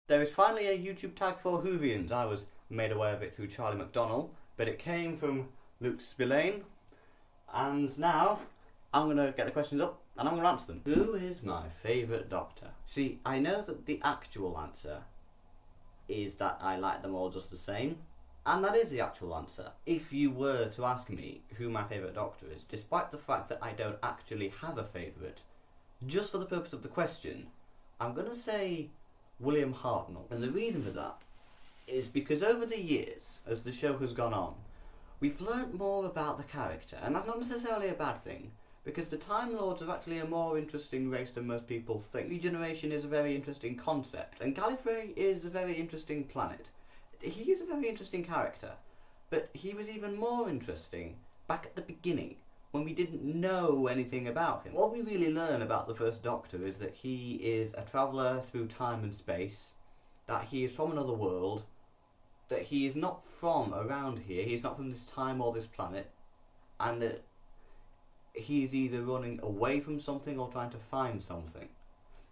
There is finally a YouTube tag for Whovians. I was made aware of it through Charlie McDonnell, but it came from Luke Spillane, and now I'm going to get the questions up and I'm going to answer them. Who is my favourite Doctor? See, I know that the actual answer is that I like them all just the same, and that is the actual answer. If you were to ask me who my favourite Doctor is, despite the fact that I don't actually have a favourite, just for the purpose of the question, I'm going to say William Hartnell. And the reason for that is because over the years, as the show has gone on, we've learnt more about the character, and that's not necessarily a bad thing, because the Time Lords are actually a more interesting race than most people think. Regeneration is a very interesting concept, and Gallifrey is a very interesting planet. He is a very interesting character, but he was even more interesting back at the beginning, when we didn't know anything about him. What we really learn about the First Doctor is that he is a traveller through time and space, that he is from another world, that he is not from around here, he is not from this time or this planet, and that he is either running away from something or trying to find something.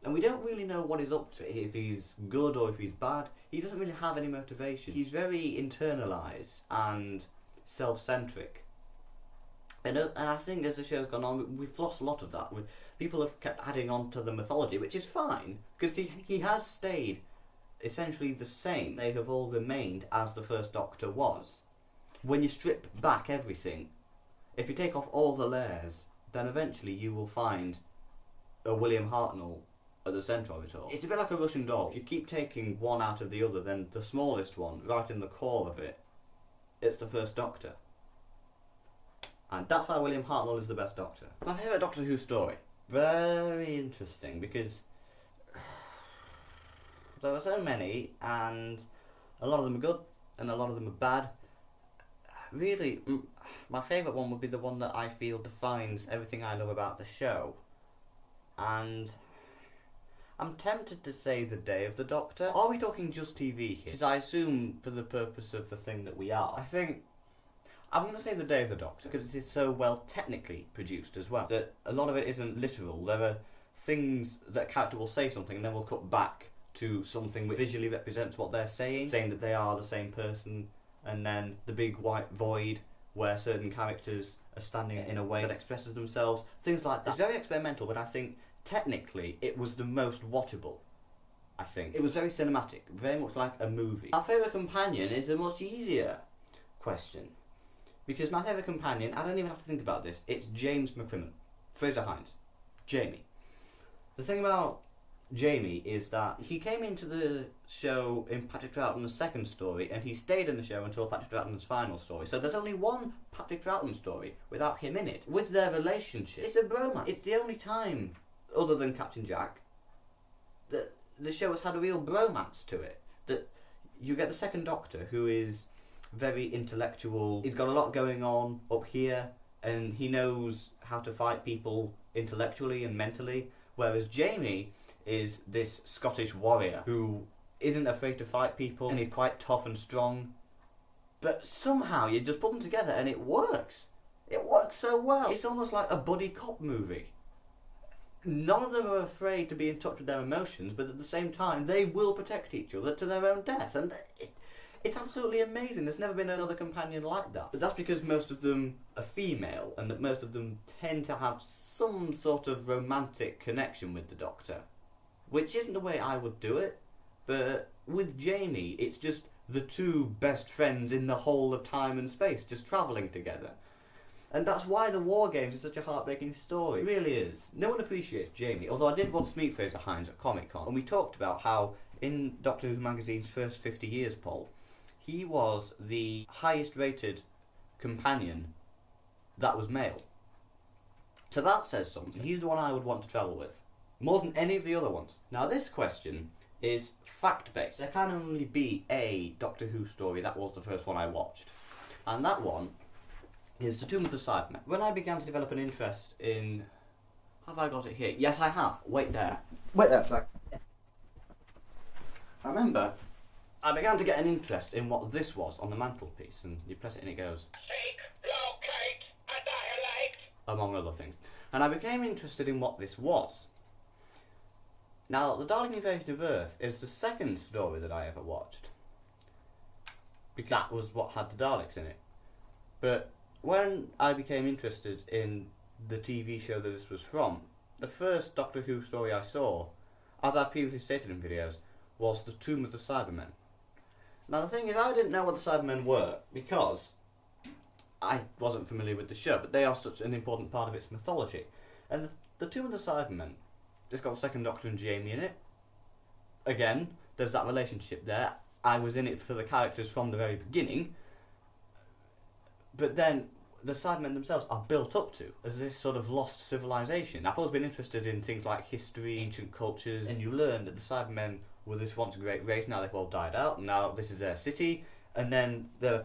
And we don't really know what he's up to, if he's good or if he's bad. He doesn't really have any motivation. He's very internalised and self-centric. And I think as the show's gone on, we've lost a lot of that. People have kept adding on to the mythology, which is fine, because he has stayed essentially the same. They have all remained as the First Doctor was. When you strip back everything, if you take off all the layers, then eventually you will find a William Hartnell at the centre of it all. It's a bit like a Russian doll. If you keep taking one out of the other, then the smallest one, right in the core of it, it's the First Doctor. And that's why William Hartnell is the best Doctor. My favourite Doctor Who story. Very interesting, because there are so many, and a lot of them are good, and a lot of them are bad. Really, my favourite one would be the one that I feel defines everything I love about the show. And I'm tempted to say The Day of the Doctor. Are we talking just TV here? Because I assume, for the purpose of the thing that we are, I think I'm going to say The Day of the Doctor, because it is so well technically produced as well, that a lot of it isn't literal. There are things that a character will say something and then we'll cut back to something which visually represents what they're saying that they are the same person, and then the big white void where certain characters are standing in a way that expresses themselves, things like that. It's very experimental, but I think technically it was the most watchable. I think it was very cinematic, very much like a movie. Our favourite companion is a much easier question, because my favourite companion, I don't even have to think about this, it's James McCrimmon, Fraser Hines, Jamie. The thing about Jamie is that he came into the show in Patrick Troughton's second story, and he stayed in the show until Patrick Troughton's final story. So there's only one Patrick Troughton story without him in it. With their relationship, it's a bromance. It's the only time, other than Captain Jack, that the show has had a real bromance to it. That you get the second Doctor, who is very intellectual. He's got a lot going on up here, and he knows how to fight people intellectually and mentally, whereas Jamie is this Scottish warrior who isn't afraid to fight people, and he's quite tough and strong, but somehow you just put them together and it works. It works so well. It's almost like a buddy cop movie. None of them are afraid to be in touch with their emotions, but at the same time they will protect each other to their own death, and it's absolutely amazing. There's never been another companion like that. But that's because most of them are female, and that most of them tend to have some sort of romantic connection with the Doctor, which isn't the way I would do it. But with Jamie, it's just the two best friends in the whole of time and space, just travelling together. And that's why the War Games is such a heartbreaking story. It really is. No one appreciates Jamie, although I did once meet Fraser Hines at Comic-Con, and we talked about how in Doctor Who magazine's first 50 years poll, he was the highest rated companion that was male. So that says something. He's the one I would want to travel with, more than any of the other ones. Now this question is fact-based. There can only be a Doctor Who story that was the first one I watched, and that one is The Tomb of the Cybermen. When I began to develop an interest in... Have I got it here? Yes, I have. Wait there. Wait there a sec. I remember I began to get an interest in what this was on the mantelpiece, and you press it and it goes... Seek, locate, annihilate, among other things. And I became interested in what this was. Now, the Dalek Invasion of Earth is the second story that I ever watched. Because that was what had the Daleks in it. But when I became interested in the TV show that this was from, the first Doctor Who story I saw, as I previously stated in videos, was The Tomb of the Cybermen. Now the thing is, I didn't know what the Cybermen were because I wasn't familiar with the show, but they are such an important part of its mythology. And the Tomb of the Cybermen, it's got the second Doctor and Jamie in it. Again, there's that relationship there. I was in it for the characters from the very beginning, but then the Cybermen themselves are built up to as this sort of lost civilization. I've always been interested in things like history, ancient cultures, and you learn that the Cybermen were this once great race, now they've all died out, and now this is their city, and then there are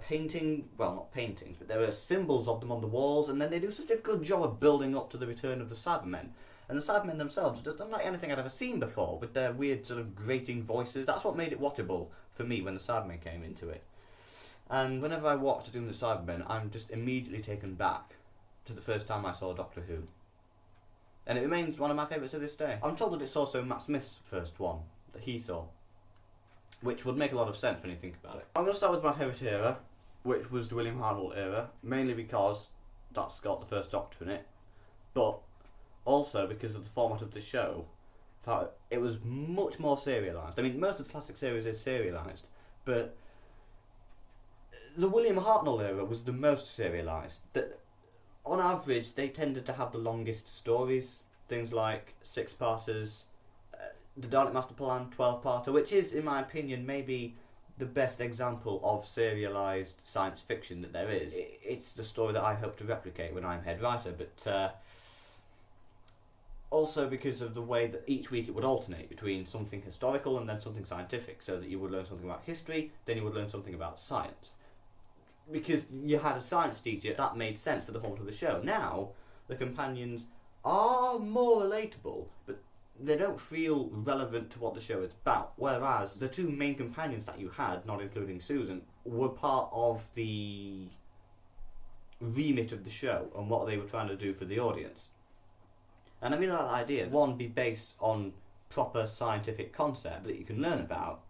not paintings, but there are symbols of them on the walls, and then they do such a good job of building up to the return of the Cybermen. And the Cybermen themselves are just unlike anything I'd ever seen before, with their weird sort of grating voices. That's what made it watchable for me when the Cybermen came into it. And whenever I watch The Doom of the Cybermen, I'm just immediately taken back to the first time I saw Doctor Who. And it remains one of my favourites to this day. I'm told that it's also Matt Smith's first one that he saw, which would make a lot of sense when you think about it. I'm going to start with my favourite era, which was the William Hartnell era, mainly because that's got the first Doctor in it, but also because of the format of the show. Thought it was much more serialised. I mean, most of the classic series is serialised, but the William Hartnell era was the most serialised. On average, they tended to have the longest stories, things like 6-parters, the Dalek Master Plan 12-parter, which is, in my opinion, maybe the best example of serialised science fiction that there is. It's the story that I hope to replicate when I'm head writer, but also because of the way that each week it would alternate between something historical and then something scientific, so that you would learn something about history, then you would learn something about science. Because you had a science teacher, that made sense to the format of the show. Now, the companions are more relatable, but they don't feel relevant to what the show is about. Whereas the two main companions that you had, not including Susan, were part of the remit of the show and what they were trying to do for the audience. And I really like the idea. One be based on proper scientific concept that you can learn about,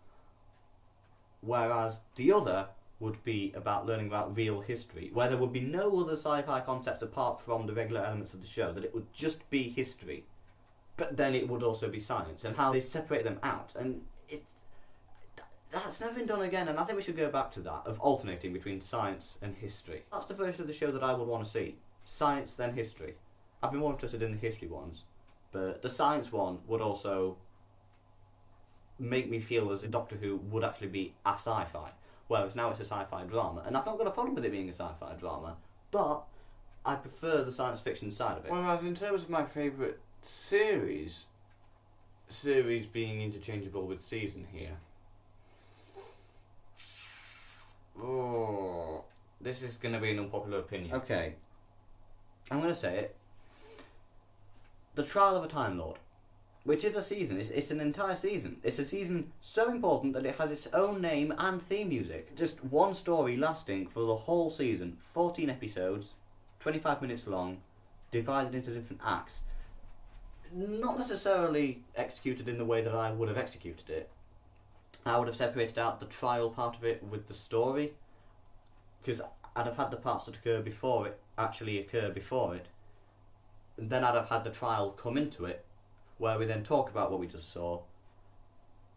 whereas the other would be about learning about real history, where there would be no other sci-fi concepts apart from the regular elements of the show, that it would just be history, but then it would also be science, and how they separate them out. And that's never been done again, and I think we should go back to that, of alternating between science and history. That's the version of the show that I would want to see. Science, then history. I've been more interested in the history ones, but the science one would also make me feel as if Doctor Who would actually be a sci-fi, whereas now it's a sci-fi drama, and I've not got a problem with it being a sci-fi drama, but I prefer the science fiction side of it. Whereas in terms of my favourite series being interchangeable with season here, oh, this is going to be an unpopular opinion. Okay, I'm going to say it. The Trial of a Time Lord, which is a season. It's an entire season. It's a season so important that it has its own name and theme music. Just one story lasting for the whole season. 14 episodes, 25 minutes long, divided into different acts. Not necessarily executed in the way that I would have executed it. I would have separated out the trial part of it with the story, because I'd have had the parts that occur before it actually occur before it. And then I'd have had the trial come into it, where we then talk about what we just saw,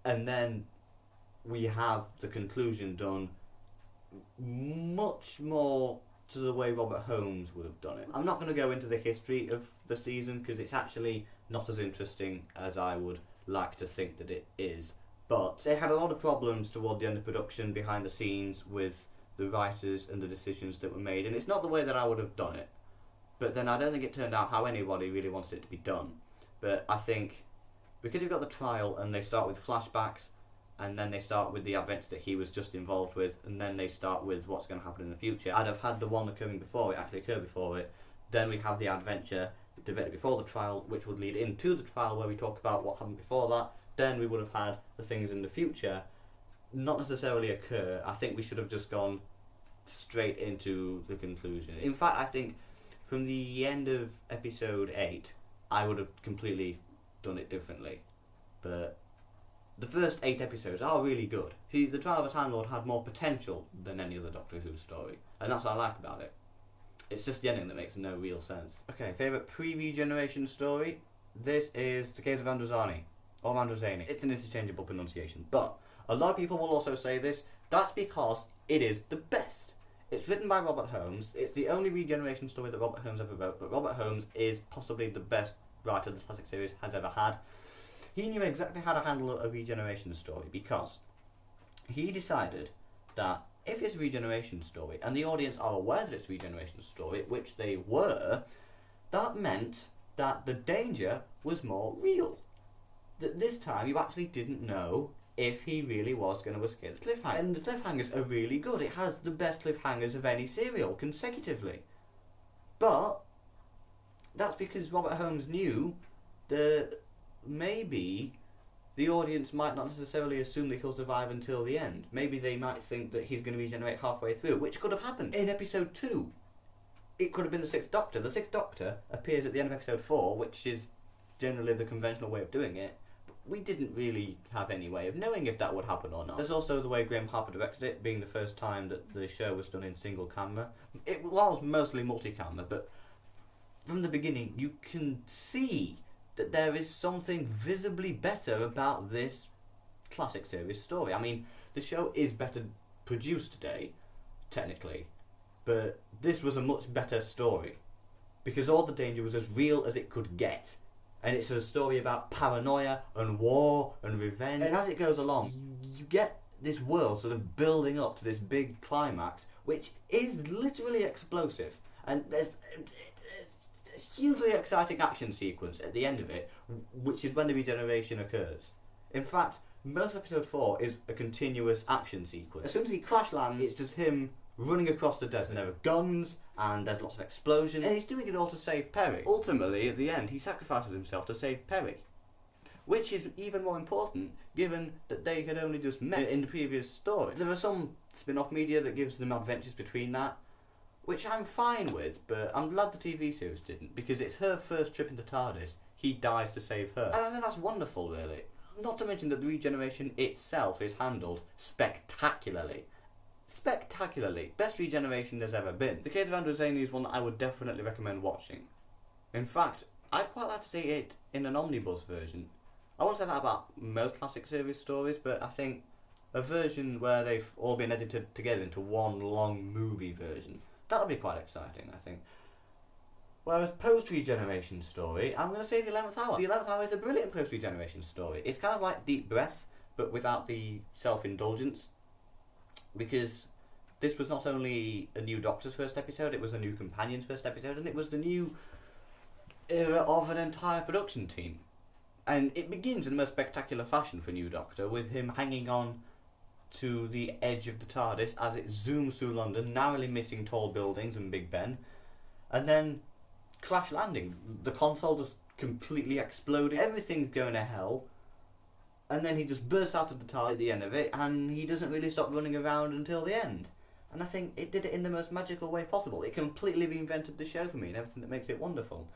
and then we have the conclusion done much more to the way Robert Holmes would have done it. I'm not going to go into the history of the season because it's actually not as interesting as I would like to think that it is, but they had a lot of problems toward the end of production, behind the scenes, with the writers and the decisions that were made, and it's not the way that I would have done it. But then I don't think it turned out how anybody really wanted it to be done. But I think because you've got the trial and they start with flashbacks, and then they start with the adventure that he was just involved with, and then they start with what's going to happen in the future. I'd have had the one occurring before it actually occur before it. Then we have the adventure directly before the trial, which would lead into the trial where we talk about what happened before that. Then we would have had the things in the future not necessarily occur. I think we should have just gone straight into the conclusion. In fact, I think from the end of episode 8, I would have completely done it differently. but the first 8 episodes are really good. See, the Trial of a Time Lord had more potential than any other Doctor Who story, and that's what I like about it. It's just the ending that makes no real sense. Okay, favourite pre-regeneration story? This is The Case of Androzani, or Androzani. It's an interchangeable pronunciation, but a lot of people will also say this. That's because it is the best. It's written by Robert Holmes. It's the only regeneration story that Robert Holmes ever wrote, but Robert Holmes is possibly the best writer the classic series has ever had. He knew exactly how to handle a regeneration story because he decided that if it's a regeneration story and the audience are aware that it's a regeneration story, which they were, that meant that the danger was more real. That this time you actually didn't know if he really was going to escape the cliffhanger. And the cliffhangers are really good. It has the best cliffhangers of any serial consecutively. But that's because Robert Holmes knew that maybe the audience might not necessarily assume that he'll survive until the end. Maybe they might think that he's going to regenerate halfway through, which could have happened in episode 2. It could have been the Sixth Doctor. The Sixth Doctor appears at the end of episode 4, which is generally the conventional way of doing it. But we didn't really have any way of knowing if that would happen or not. There's also the way Graham Harper directed it, being the first time that the show was done in single camera. It was mostly multi-camera, but from the beginning you can see that there is something visibly better about this classic series story. I mean, the show is better produced today, technically, but this was a much better story because all the danger was as real as it could get. And it's a story about paranoia and war and revenge. And as it goes along, you get this world sort of building up to this big climax, which is literally explosive. And there's hugely exciting action sequence at the end of it, which is when the regeneration occurs. In fact, most of episode 4 is a continuous action sequence. As soon as he crash lands, it's just him running across the desert. There are guns, and there's lots of explosions, and he's doing it all to save Perry. Ultimately, at the end, he sacrifices himself to save Perry, which is even more important, given that they had only just met in the previous story. There are some spin-off media that gives them adventures between that, which I'm fine with, but I'm glad the TV series didn't, because it's her first trip into TARDIS. He dies to save her. And I think that's wonderful, really. Not to mention that the regeneration itself is handled spectacularly. Spectacularly. Best regeneration there's ever been. The Case of Androzani is one that I would definitely recommend watching. In fact, I'd quite like to see it in an omnibus version. I won't say that about most classic series stories, but I think a version where they've all been edited together into one long movie version, that would be quite exciting, I think. Whereas post-regeneration story, I'm going to say The 11th Hour. The 11th Hour is a brilliant post-regeneration story. It's kind of like Deep Breath, but without the self-indulgence. Because this was not only a new Doctor's first episode, it was a new Companion's first episode, and it was the new era of an entire production team. And it begins in the most spectacular fashion for New Doctor, with him hanging on to the edge of the TARDIS as it zooms through London, narrowly missing tall buildings and Big Ben, and then crash landing. The console just completely exploded, everything's going to hell, and then he just bursts out of the TARDIS at the end of it, and he doesn't really stop running around until the end. And I think it did it in the most magical way possible. It completely reinvented the show for me and everything that makes it wonderful.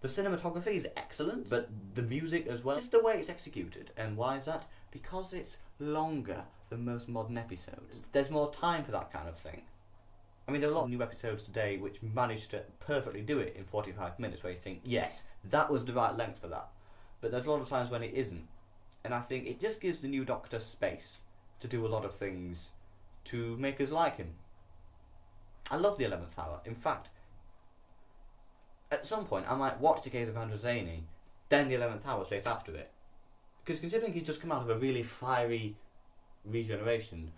The cinematography is excellent, but the music as well. Just the way it's executed. And why is that? Because it's longer than most modern episodes. There's more time for that kind of thing. I mean, there are a lot of new episodes today which manage to perfectly do it in 45 minutes, where you think, yes, that was the right length for that. But there's a lot of times when it isn't. And I think it just gives the New Doctor space to do a lot of things to make us like him. I love The 11th Hour. In fact, at some point I might watch The Case of Androzani, then The 11th Hour straight after it. Because considering he's just come out of a really fiery regeneration,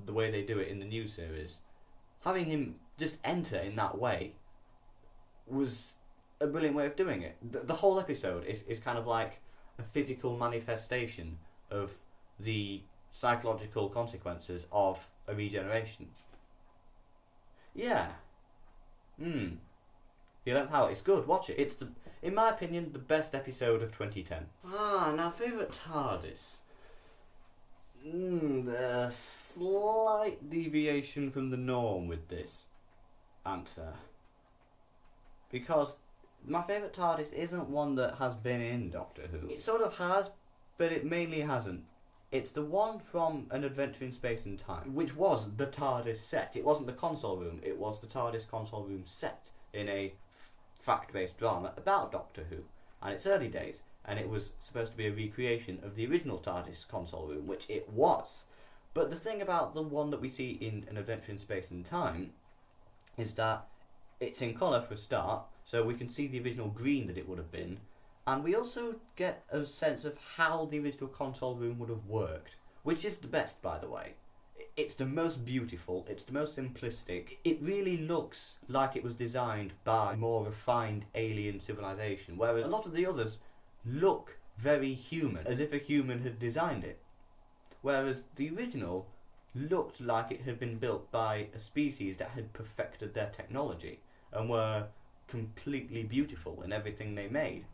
the way they do it in the new series, having him just enter in that way was a brilliant way of doing it. The whole episode is kind of like a physical manifestation of the psychological consequences of a regeneration. Yeah. The 11th Hour, it's good, watch it. It's, in my opinion, the best episode of 2010. Now favourite TARDIS. A slight deviation from the norm with this answer. Because my favourite TARDIS isn't one that has been in Doctor Who. It sort of has, but it mainly hasn't. It's the one from An Adventure in Space and Time, which was the TARDIS set. It wasn't the console room, it was the TARDIS console room set in a fact-based drama about Doctor Who, and its early days, and it was supposed to be a recreation of the original TARDIS console room, which it was. But the thing about the one that we see in An Adventure in Space and Time is that it's in colour for a start, so we can see the original green that it would have been, and we also get a sense of how the original console room would have worked, which is the best, by the way. It's the most beautiful, it's the most simplistic. It really looks like it was designed by a more refined alien civilization, whereas a lot of the others look very human, as if a human had designed it. Whereas the original looked like it had been built by a species that had perfected their technology and were completely beautiful in everything they made.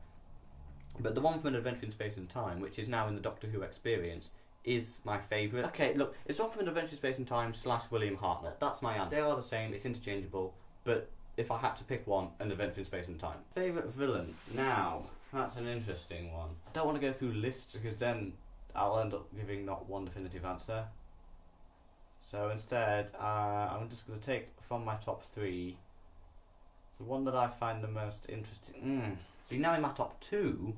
But the one from An Adventure in Space and Time, which is now in the Doctor Who experience, is my favourite. Okay, look, it's one from An Adventure in Space and Time / William Hartnell. That's my answer. They are the same, it's interchangeable, but if I had to pick one, An Adventure in Space and Time. Favourite villain? Now, that's an interesting one. I don't want to go through lists because then I'll end up giving not one definitive answer. So instead, I'm just going to take from my top 3 the one that I find the most interesting. See, now in my top 2,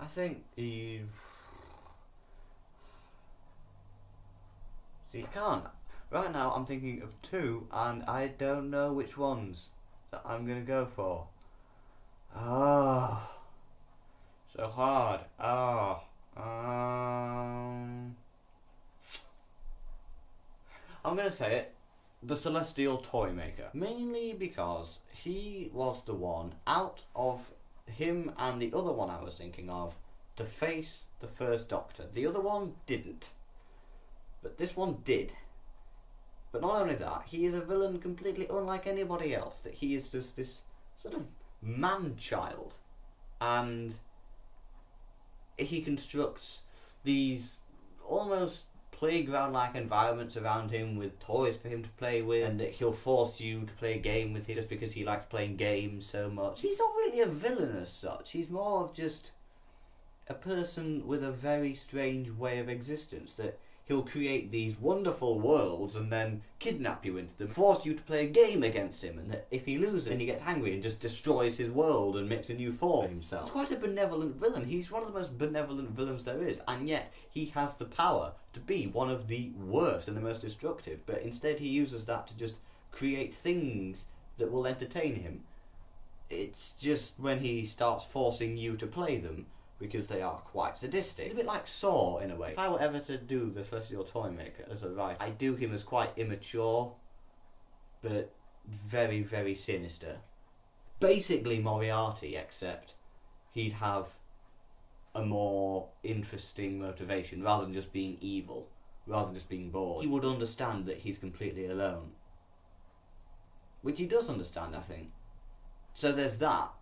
I think see, I can't. Right now I'm thinking of 2 and I don't know which ones that I'm gonna go for. So hard. I'm gonna say it. The Celestial Toymaker. Mainly because he was the one out of him and the other one I was thinking of to face the First Doctor. The other one didn't. But this one did. But not only that, he is a villain completely unlike anybody else. That he is just this sort of man-child. And he constructs these almost playground-like environments around him with toys for him to play with, and that he'll force you to play a game with him just because he likes playing games so much. He's not really a villain as such. He's more of just a person with a very strange way of existence, that he'll create these wonderful worlds and then kidnap you into them, force you to play a game against him, and that if he loses, then he gets angry and just destroys his world and makes a new form of himself. He's quite a benevolent villain. He's one of the most benevolent villains there is, and yet he has the power to be one of the worst and the most destructive, but instead he uses that to just create things that will entertain him. It's just when he starts forcing you to play them, because they are quite sadistic. It's a bit like Saw in a way. If I were ever to do the Celestial Toymaker as a writer, I do him as quite immature, but very, very sinister. Basically Moriarty, except he'd have a more interesting motivation, rather than just being evil, rather than just being bored. He would understand that he's completely alone. Which he does understand, I think. So there's that.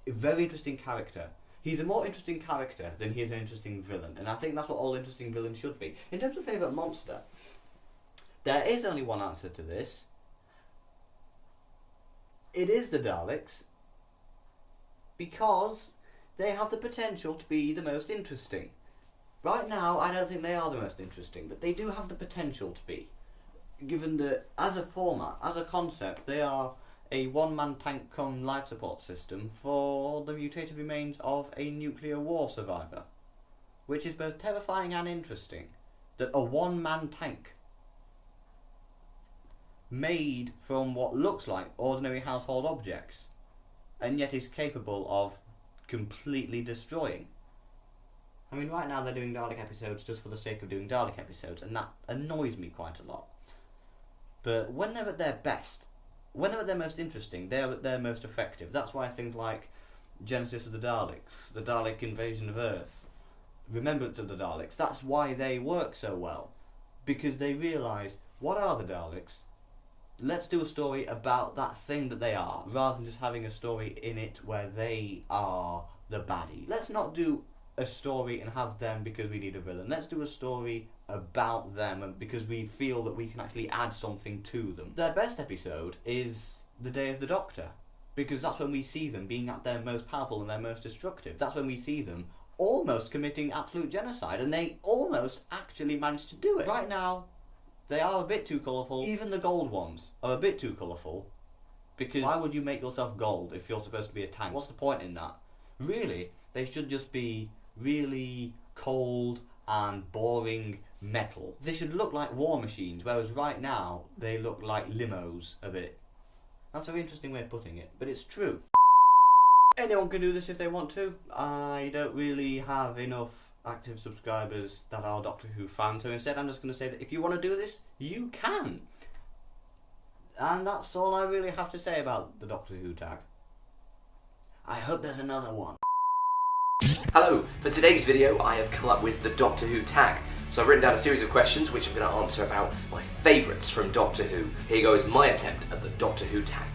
A very interesting character. He's a more interesting character than he is an interesting villain, and I think that's what all interesting villains should be. In terms of favourite monster, there is only one answer to this. It is the Daleks, because they have the potential to be the most interesting. Right now, I don't think they are the most interesting, but they do have the potential to be, given that as a format, as a concept, they are a one-man tank cum life support system for the mutated remains of a nuclear war survivor, which is both terrifying and interesting. That a one-man tank made from what looks like ordinary household objects and yet is capable of completely destroying. I mean, right now they're doing Dalek episodes just for the sake of doing Dalek episodes, and that annoys me quite a lot. But when they're at their best, when they're at their most interesting, they're at their most effective. That's why things like Genesis of the Daleks, the Dalek invasion of Earth, Remembrance of the Daleks, that's why they work so well. Because they realise, what are the Daleks? Let's do a story about that thing that they are, rather than just having a story in it where they are the baddies. Let's not do a story and have them because we need a villain. Let's do a story about them, and because we feel that we can actually add something to them. Their best episode is The Day of the Doctor, because that's when we see them being at their most powerful and their most destructive. That's when we see them almost committing absolute genocide, and they almost actually managed to do it. Right now, they are a bit too colourful. Even the gold ones are a bit too colourful, because why would you make yourself gold if you're supposed to be a tank? What's the point in that? Really, they should just be really cold and boring metal. They should look like war machines, whereas right now they look like limos a bit. That's a very interesting way of putting it, but it's true. Anyone can do this if they want to. I don't really have enough active subscribers that are Doctor Who fans, so instead I'm just going to say that if you want to do this, you can. And that's all I really have to say about the Doctor Who tag. I hope there's another one. Hello, for today's video I have come up with the Doctor Who tag. So I've written down a series of questions which I'm going to answer about my favourites from Doctor Who. Here goes my attempt at the Doctor Who tag.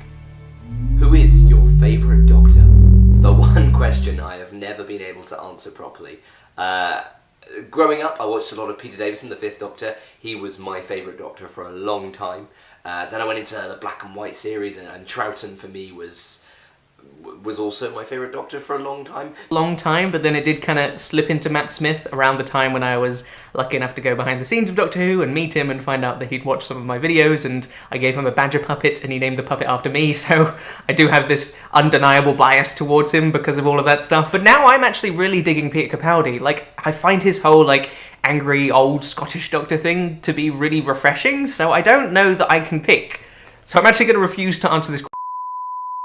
Who is your favourite Doctor? The one question I have never been able to answer properly. Growing up, I watched a lot of Peter Davison, the Fifth Doctor. He was my favourite Doctor for a long time. Then I went into the black and white series, and Troughton for me was also my favourite Doctor for a long time. But then it did kind of slip into Matt Smith around the time when I was lucky enough to go behind the scenes of Doctor Who and meet him and find out that he'd watched some of my videos, and I gave him a badger puppet and he named the puppet after me, so I do have this undeniable bias towards him because of all of that stuff. But now I'm actually really digging Peter Capaldi. Like, I find his whole, like, angry old Scottish Doctor thing to be really refreshing, so I don't know that I can pick. So I'm actually going to refuse to answer this question.